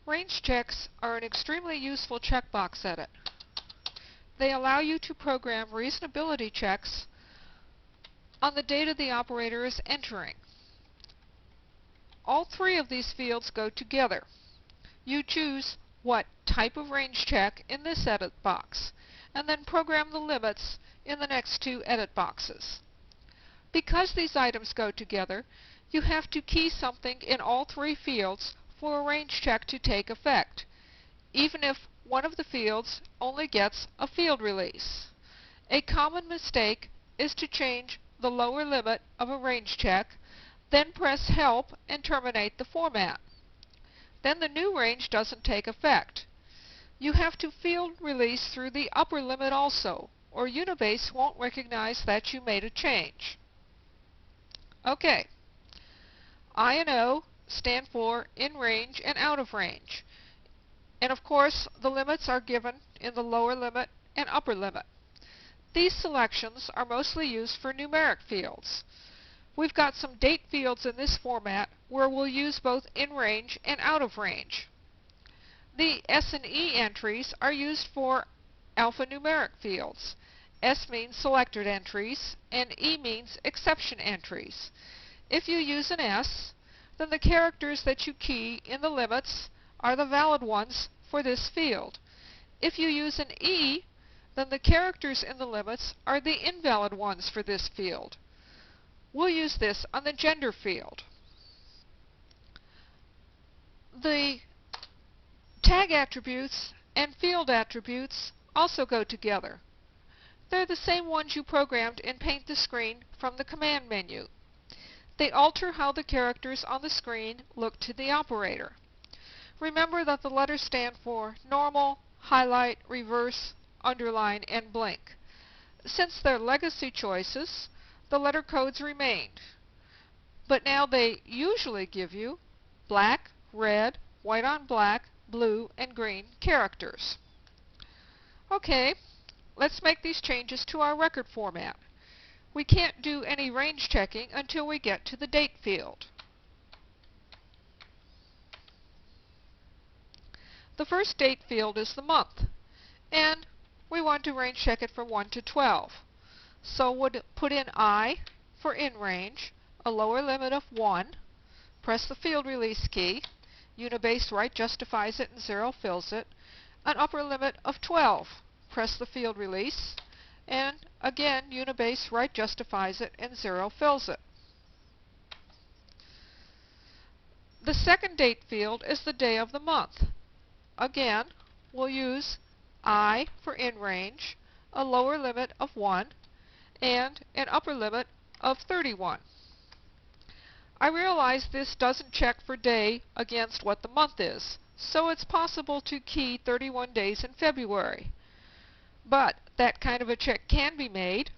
Range checks are an extremely useful checkbox edit. They allow you to program reasonability checks on the data the operator is entering. All three of these fields go together. You choose what type of range check in this edit box, and then program the limits in the next two edit boxes. Because these items go together, you have to key something in all three fields for a range check to take effect, even if one of the fields only gets a field release. A common mistake is to change the lower limit of a range check, then press Help and terminate the format. Then the new range doesn't take effect. You have to field release through the upper limit also, or Unibase won't recognize that you made a change. Okay. I and O stand for in range and out of range. And of course, the limits are given in the lower limit and upper limit. These selections are mostly used for numeric fields. We've got some date fields in this format where we'll use both in range and out of range. The S and E entries are used for alphanumeric fields. S means selected entries and E means exception entries. If you use an S, then the characters that you key in the limits are the valid ones for this field. If you use an E, then the characters in the limits are the invalid ones for this field. We'll use this on the gender field. The tag attributes and field attributes also go together. They're the same ones you programmed in Paint the Screen from the command menu. They alter how the characters on the screen look to the operator. Remember that the letters stand for normal, highlight, reverse, underline, and blink. Since they're legacy choices, the letter codes remained. But now they usually give you black, red, white on black, blue, and green characters. Okay, let's make these changes to our record format. We can't do any range checking until we get to the date field. The first date field is the month, and we want to range check it from 1 to 12. So we'll put in I for in range, a lower limit of 1, press the field release key, Unibase right justifies it and 0 fills it, an upper limit of 12, press the field release, and again Unibase right justifies it and 0 fills it. The second date field is the day of the month. Again, we'll use I for in range, a lower limit of 1, and an upper limit of 31. I realize this doesn't check for day against what the month is, so it's possible to key 31 days in February. But that kind of a check can be made.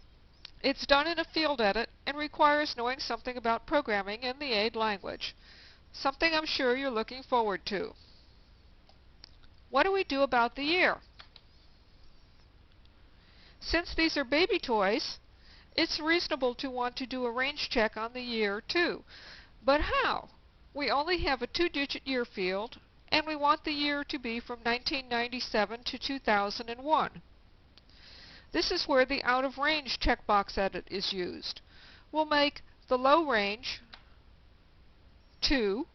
It's done in a field edit and requires knowing something about programming in the AID language, something I'm sure you're looking forward to. What do we do about the year? Since these are baby toys, it's reasonable to want to do a range check on the year too. But how? We only have a 2-digit year field, and we want the year to be from 1997 to 2001. This is where the out of range checkbox edit is used. We'll make the low range 2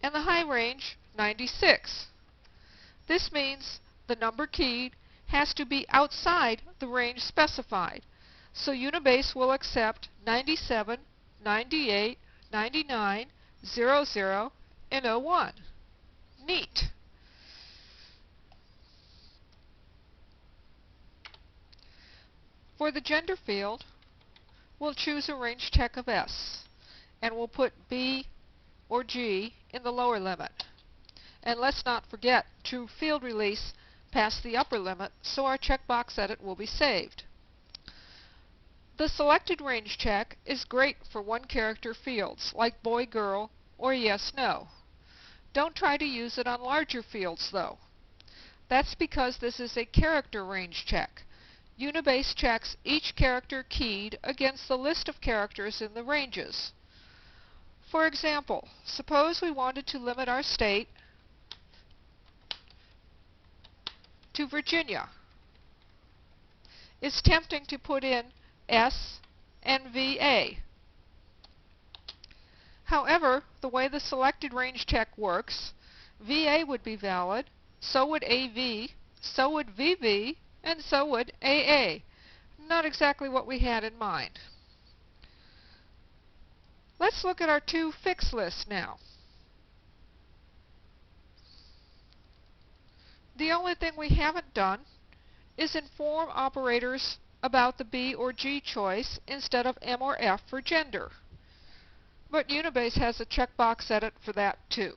and the high range 96. This means the number keyed has to be outside the range specified. So Unibase will accept 97, 98, 99, 00, and 01. Neat. For the gender field, we'll choose a range check of S, and we'll put B or G in the lower limit. And let's not forget to field release past the upper limit so our checkbox edit will be saved. The selected range check is great for one-character fields like boy, girl, or yes, no. Don't try to use it on larger fields though. That's because this is a character range check. Unibase checks each character keyed against the list of characters in the ranges. For example, suppose we wanted to limit our state to Virginia. It's tempting to put in S and VA. However, the way the selected range check works, VA would be valid, so would AV, so would VV, and so would AA. Not exactly what we had in mind. Let's look at our two fixed lists now. The only thing we haven't done is inform operators about the B or G choice instead of M or F for gender. But Unibase has a checkbox edit for that too.